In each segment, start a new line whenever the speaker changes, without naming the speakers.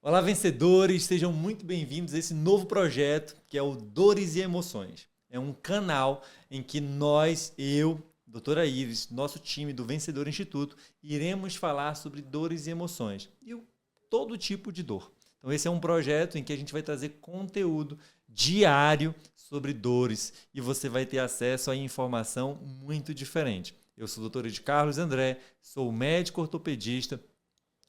Olá, vencedores! Sejam muito bem-vindos a esse novo projeto que é o Dores e Emoções. É um canal em que doutora Ives, nosso time do Vencedor Instituto, iremos falar sobre dores e emoções e todo tipo de dor. Então, esse é um projeto em que a gente vai trazer conteúdo diário sobre dores e você vai ter acesso a informação muito diferente. Eu sou o Dr. Carlos André, sou médico ortopedista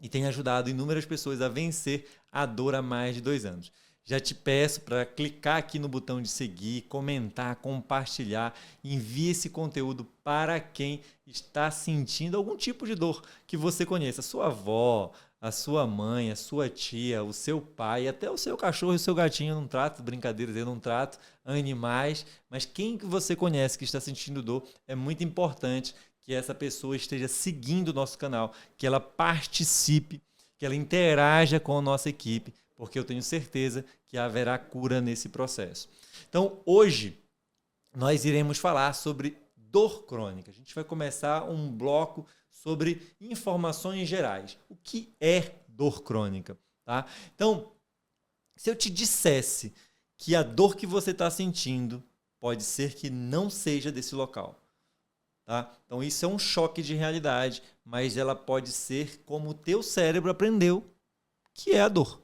e tem ajudado inúmeras pessoas a vencer a dor há mais de 2 anos. Já te peço para clicar aqui no botão de seguir, comentar, compartilhar, envie esse conteúdo para quem está sentindo algum tipo de dor que você conheça. A sua avó, a sua mãe, a sua tia, o seu pai, até o seu cachorro e o seu gatinho. Eu não trato brincadeiras, eu não trato animais, mas quem que você conhece que está sentindo dor é muito importante que essa pessoa esteja seguindo o nosso canal, que ela participe, que ela interaja com a nossa equipe, porque eu tenho certeza que haverá cura nesse processo. Então, hoje, nós iremos falar sobre dor crônica. A gente vai começar um bloco sobre informações gerais. O que é dor crônica? Tá? Então, se eu te dissesse que a dor que você está sentindo pode ser que não seja desse local. Tá? Então isso é um choque de realidade, mas ela pode ser como o teu cérebro aprendeu, que é a dor.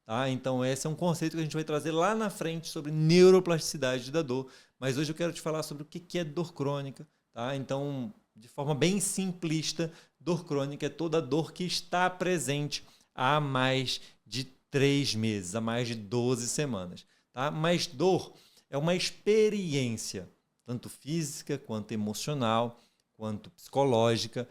Tá? Então esse é um conceito que a gente vai trazer lá na frente sobre neuroplasticidade da dor, mas hoje eu quero te falar sobre o que é dor crônica. Tá? Então, de forma bem simplista, dor crônica é toda dor que está presente há mais de 3 meses, há mais de 12 semanas. Tá? Mas dor é uma experiência tanto física, quanto emocional, quanto psicológica,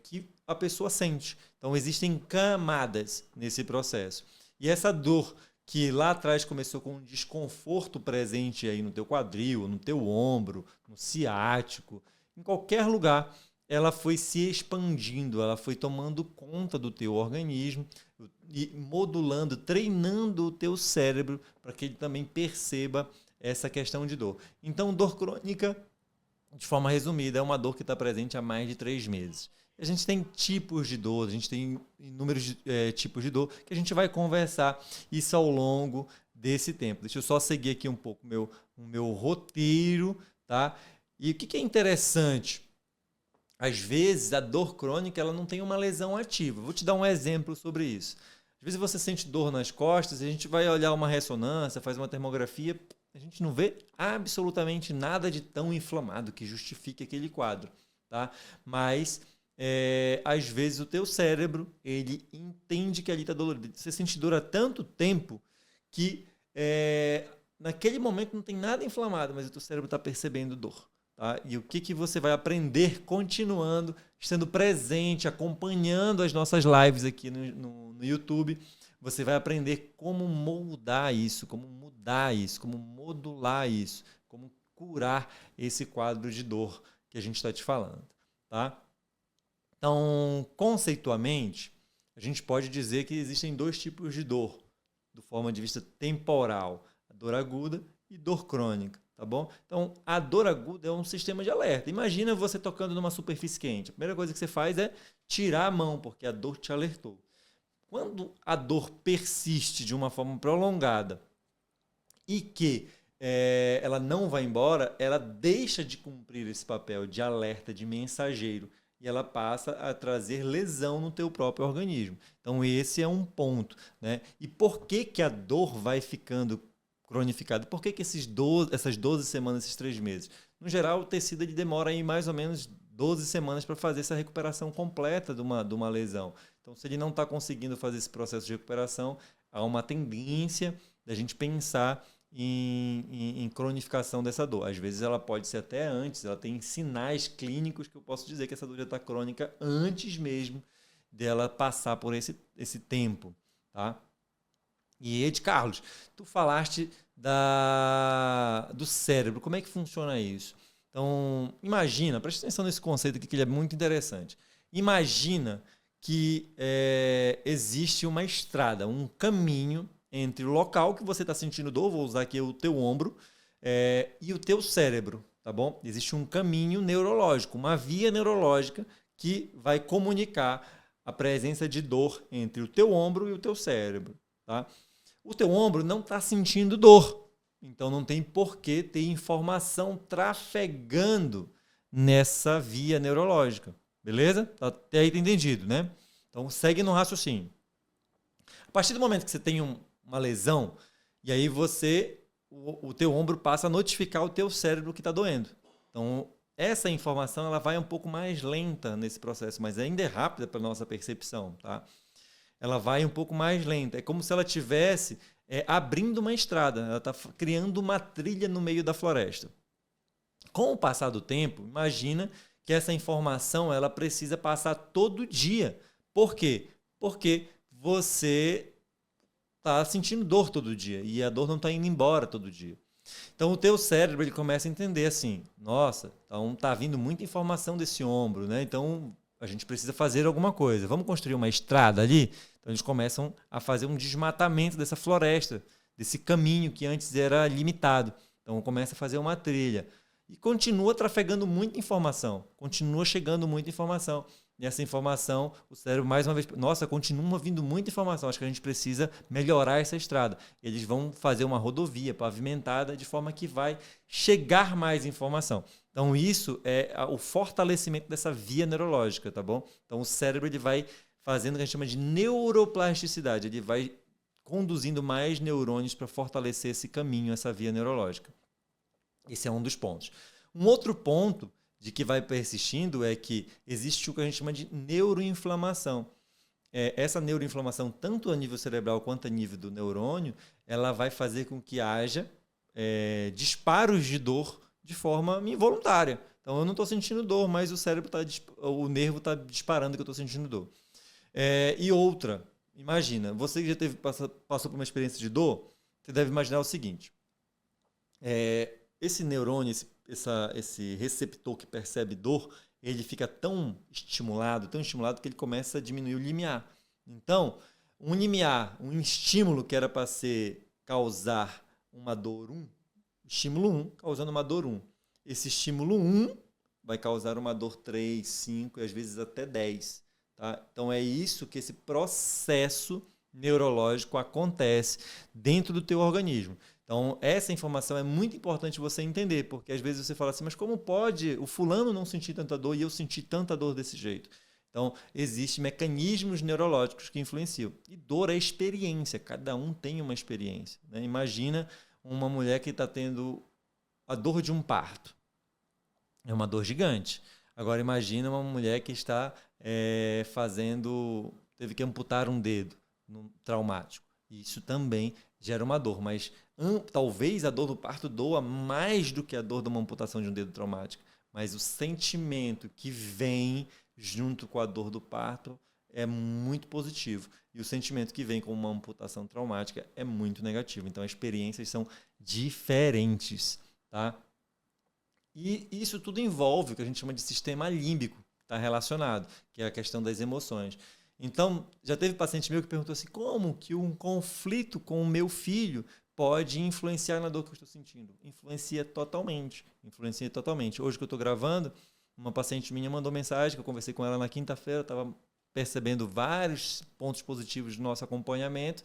que a pessoa sente. Então, existem camadas nesse processo. E essa dor que lá atrás começou com um desconforto presente aí no teu quadril, no teu ombro, no ciático, em qualquer lugar, ela foi se expandindo, ela foi tomando conta do teu organismo e modulando, treinando o teu cérebro para que ele também perceba essa questão de dor. Então, dor crônica, de forma resumida, é uma dor que está presente há mais de 3 meses. A gente tem tipos de dor, a gente tem inúmeros tipos de dor que a gente vai conversar isso ao longo desse tempo. Deixa eu só seguir aqui um pouco o meu roteiro, tá? E o que é interessante? Às vezes, a dor crônica ela não tem uma lesão ativa. Vou te dar um exemplo sobre isso. Às vezes você sente dor nas costas, a gente vai olhar uma ressonância, faz uma termografia, a gente não vê absolutamente nada de tão inflamado que justifique aquele quadro, tá? Mas às vezes o teu cérebro ele entende que ali está dolorido. Você sente dor há tanto tempo que naquele momento não tem nada inflamado, mas o teu cérebro está percebendo dor. Tá? E o que você vai aprender continuando, estando presente, acompanhando as nossas lives aqui no YouTube. Você vai aprender como moldar isso, como mudar isso, como modular isso, como curar esse quadro de dor que a gente está te falando. Tá? Então, conceitualmente, a gente pode dizer que existem 2 tipos de dor, do ponto de vista temporal, a dor aguda e dor crônica. Tá bom? Então, a dor aguda é um sistema de alerta. Imagina você tocando numa superfície quente. A primeira coisa que você faz é tirar a mão, porque a dor te alertou. Quando a dor persiste de uma forma prolongada e que ela não vai embora, ela deixa de cumprir esse papel de alerta, de mensageiro, e ela passa a trazer lesão no teu próprio organismo. Então, esse é um ponto. Né? E por que a dor vai ficando cronificada? Por que essas 12 semanas, esses 3 meses? No geral, o tecido ele demora aí mais ou menos 12 semanas para fazer essa recuperação completa de uma lesão. Então, se ele não está conseguindo fazer esse processo de recuperação, há uma tendência da gente pensar em cronificação dessa dor. Às vezes ela pode ser até antes, ela tem sinais clínicos que eu posso dizer que essa dor já está crônica antes mesmo dela passar por esse tempo. Tá? E Ed Carlos, tu falaste do cérebro, como é que funciona isso? Então, imagina, presta atenção nesse conceito aqui que ele é muito interessante. Imagina que existe uma estrada, um caminho entre o local que você está sentindo dor, vou usar aqui o teu ombro, e o teu cérebro, tá bom? Existe um caminho neurológico, uma via neurológica que vai comunicar a presença de dor entre o teu ombro e o teu cérebro. Tá? O teu ombro não está sentindo dor, então não tem por que ter informação trafegando nessa via neurológica. Beleza? Até aí tá entendido, né? Então segue no raciocínio. A partir do momento que você tem uma lesão, e aí o teu ombro passa a notificar o teu cérebro que está doendo. Então, essa informação ela vai um pouco mais lenta nesse processo, mas ainda é rápida para a nossa percepção. Tá? Ela vai um pouco mais lenta. É como se ela estivesse abrindo uma estrada. Ela está criando uma trilha no meio da floresta. Com o passar do tempo, imagina que essa informação ela precisa passar todo dia. Por quê? Porque você está sentindo dor todo dia e a dor não está indo embora todo dia. Então o teu cérebro ele começa a entender assim, nossa, então está vindo muita informação desse ombro, né? Então a gente precisa fazer alguma coisa. Vamos construir uma estrada ali? Então eles começam a fazer um desmatamento dessa floresta, desse caminho que antes era limitado. Então começa a fazer uma trilha. E continua trafegando muita informação, continua chegando muita informação. E essa informação, o cérebro mais uma vez, nossa, continua vindo muita informação, acho que a gente precisa melhorar essa estrada. Eles vão fazer uma rodovia pavimentada de forma que vai chegar mais informação. Então isso é o fortalecimento dessa via neurológica, tá bom? Então o cérebro ele vai fazendo o que a gente chama de neuroplasticidade, ele vai conduzindo mais neurônios para fortalecer esse caminho, essa via neurológica. Esse é um dos pontos. Um outro ponto de que vai persistindo é que existe o que a gente chama de neuroinflamação. Essa neuroinflamação, tanto a nível cerebral quanto a nível do neurônio, ela vai fazer com que haja disparos de dor de forma involuntária. Então, eu não estou sentindo dor, mas o nervo está disparando que eu estou sentindo dor. E outra, imagina, você que já passou por uma experiência de dor, você deve imaginar o seguinte. Esse neurônio, esse receptor que percebe dor, ele fica tão estimulado que ele começa a diminuir o limiar. Então, um limiar, um estímulo que era para causar uma dor 1, estímulo 1 causando uma dor 1. Esse estímulo 1 vai causar uma dor 3, 5 e às vezes até 10. Tá? Então, é isso que esse processo neurológico acontece dentro do teu organismo. Então, essa informação é muito importante você entender, porque às vezes você fala assim, mas como pode o fulano não sentir tanta dor e eu sentir tanta dor desse jeito? Então, existem mecanismos neurológicos que influenciam. E dor é experiência, cada um tem uma experiência. Né? Imagina uma mulher que está tendo a dor de um parto. É uma dor gigante. Agora, imagina uma mulher que está teve que amputar um dedo traumático. Isso também gera uma dor, mas talvez a dor do parto doa mais do que a dor de uma amputação de um dedo traumático. Mas o sentimento que vem junto com a dor do parto é muito positivo. E o sentimento que vem com uma amputação traumática é muito negativo. Então, as experiências são diferentes. Tá? E isso tudo envolve o que a gente chama de sistema límbico, está relacionado, que é a questão das emoções. Então, já teve paciente meu que perguntou assim, como que um conflito com o meu filho pode influenciar na dor que eu estou sentindo? Influencia totalmente. Hoje que eu estou gravando, uma paciente minha mandou mensagem, que eu conversei com ela na quinta-feira, estava percebendo vários pontos positivos do nosso acompanhamento.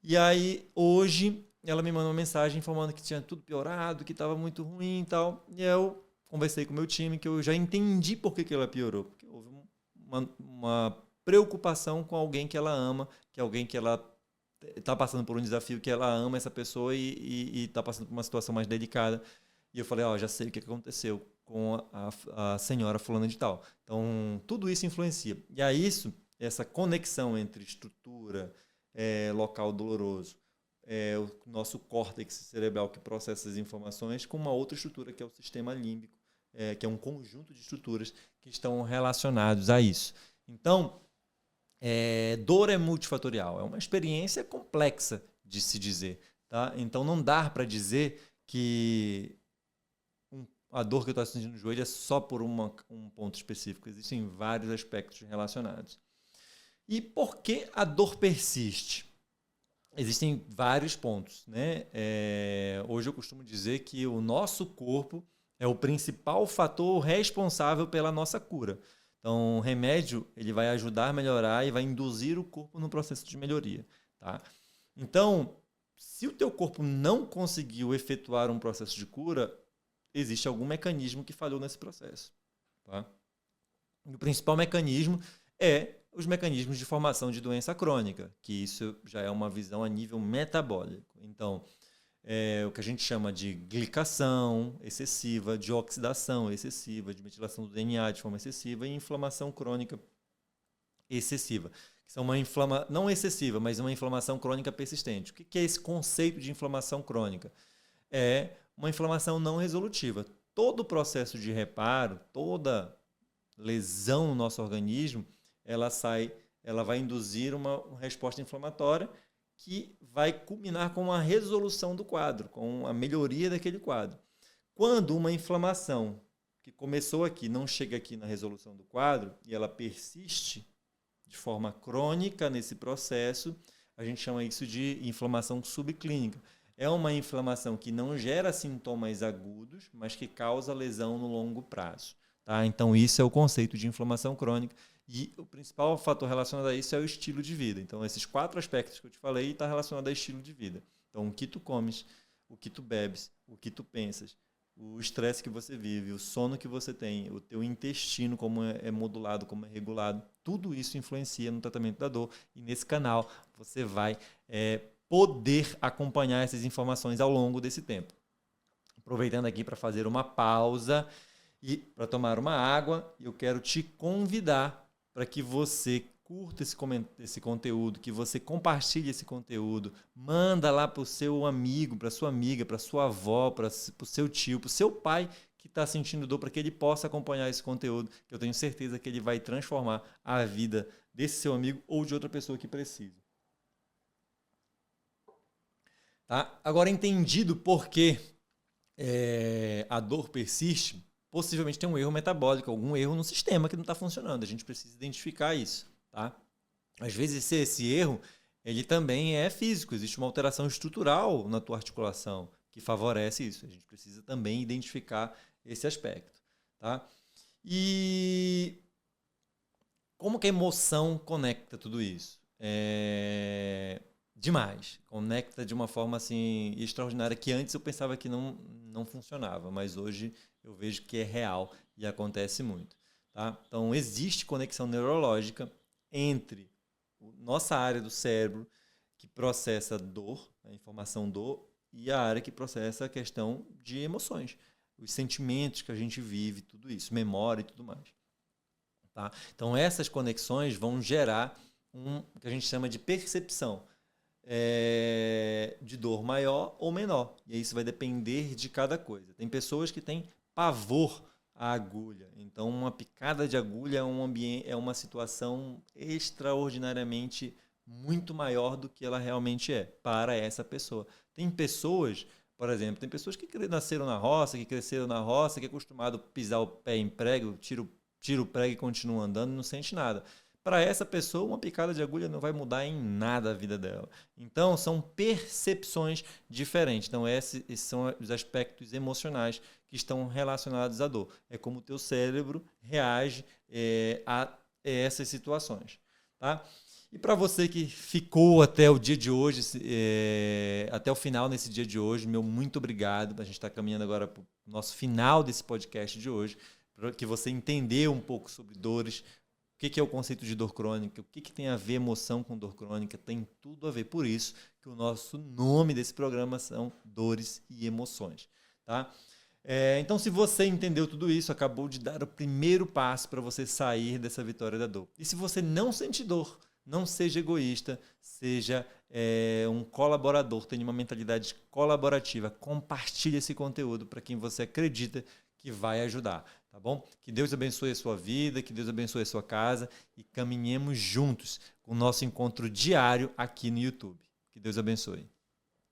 E aí, hoje, ela me mandou uma mensagem informando que tinha tudo piorado, que estava muito ruim e tal. E eu conversei com o meu time, que eu já entendi por que ela piorou. Porque houve uma preocupação com alguém que ela ama, que é alguém que ela está passando por um desafio, que ela ama essa pessoa e está passando por uma situação mais delicada. E eu falei, já sei o que aconteceu com a senhora fulana de tal. Então, tudo isso influencia. E a isso, essa conexão entre estrutura, local doloroso, o nosso córtex cerebral que processa as informações, com uma outra estrutura que é o sistema límbico, que é um conjunto de estruturas que estão relacionados a isso. Então, dor é multifatorial, é uma experiência complexa de se dizer. Tá? Então, não dá para dizer que a dor que eu estou sentindo no joelho é só por um ponto específico. Existem vários aspectos relacionados. E por que a dor persiste? Existem vários pontos. Né? Hoje eu costumo dizer que o nosso corpo é o principal fator responsável pela nossa cura. Então, o remédio ele vai ajudar a melhorar e vai induzir o corpo no processo de melhoria. Tá? Então, se o teu corpo não conseguiu efetuar um processo de cura, existe algum mecanismo que falhou nesse processo. Tá? E o principal mecanismo é os mecanismos de formação de doença crônica, que isso já é uma visão a nível metabólico. Então, o que a gente chama de glicação excessiva, de oxidação excessiva, de metilação do DNA de forma excessiva e inflamação crônica excessiva. Que são não excessiva, mas uma inflamação crônica persistente. O que é esse conceito de inflamação crônica? É uma inflamação não resolutiva. Todo processo de reparo, toda lesão no nosso organismo, ela vai induzir uma resposta inflamatória que vai culminar com a resolução do quadro, com a melhoria daquele quadro. Quando uma inflamação que começou aqui não chega aqui na resolução do quadro e ela persiste de forma crônica nesse processo, a gente chama isso de inflamação subclínica. É uma inflamação que não gera sintomas agudos, mas que causa lesão no longo prazo. Tá? Então, isso é o conceito de inflamação crônica. E o principal fator relacionado a isso é o estilo de vida. Então, esses 4 aspectos que eu te falei estão relacionados ao estilo de vida. Então, o que tu comes, o que tu bebes, o que tu pensas, o estresse que você vive, o sono que você tem, o teu intestino, como é modulado, como é regulado, tudo isso influencia no tratamento da dor. E nesse canal você vai poder acompanhar essas informações ao longo desse tempo. Aproveitando aqui para fazer uma pausa e para tomar uma água, eu quero te convidar para que você curta esse conteúdo, que você compartilhe esse conteúdo, manda lá para o seu amigo, para a sua amiga, para a sua avó, para o seu tio, para o seu pai que está sentindo dor, para que ele possa acompanhar esse conteúdo, que eu tenho certeza que ele vai transformar a vida desse seu amigo ou de outra pessoa que precisa. Tá? Agora, entendido por que a dor persiste, possivelmente tem um erro metabólico, algum erro no sistema que não está funcionando. A gente precisa identificar isso. Tá? Às vezes esse erro ele também é físico. Existe uma alteração estrutural na tua articulação que favorece isso. A gente precisa também identificar esse aspecto. Tá? E como que a emoção conecta tudo isso? Demais. Conecta de uma forma assim extraordinária que antes eu pensava que não funcionava, mas hoje eu vejo que é real e acontece muito. Tá? Então, existe conexão neurológica entre nossa área do cérebro que processa dor, a informação dor, e a área que processa a questão de emoções, os sentimentos que a gente vive, tudo isso, memória e tudo mais. Tá? Então, essas conexões vão gerar o que a gente chama de percepção de dor maior ou menor. E isso vai depender de cada coisa. Tem pessoas que têm pavor à agulha. Então, uma picada de agulha é uma situação extraordinariamente muito maior do que ela realmente é para essa pessoa. Tem pessoas, por exemplo, tem pessoas que nasceram na roça, que cresceram na roça, que é acostumado a pisar o pé em prego, tira o prego e continua andando, não sente nada. Para essa pessoa, uma picada de agulha não vai mudar em nada a vida dela. Então, são percepções diferentes. Então, esses são os aspectos emocionais que estão relacionados à dor. É como o teu cérebro reage a essas situações. Tá? E para você que ficou até o dia de hoje, até o final nesse dia de hoje, meu muito obrigado. A gente está caminhando agora para o nosso final desse podcast de hoje, para que você entendeu um pouco sobre dores, o que é o conceito de dor crônica, o que tem a ver emoção com dor crônica, tem tudo a ver. Por isso que o nosso nome desse programa são Dores e Emoções. Tá? Então, se você entendeu tudo isso, acabou de dar o primeiro passo para você sair dessa vitória da dor. E se você não sente dor, não seja egoísta, seja um colaborador, tenha uma mentalidade colaborativa, compartilhe esse conteúdo para quem você acredita que vai ajudar, tá bom? Que Deus abençoe a sua vida, que Deus abençoe a sua casa e caminhemos juntos com o nosso encontro diário aqui no YouTube. Que Deus abençoe.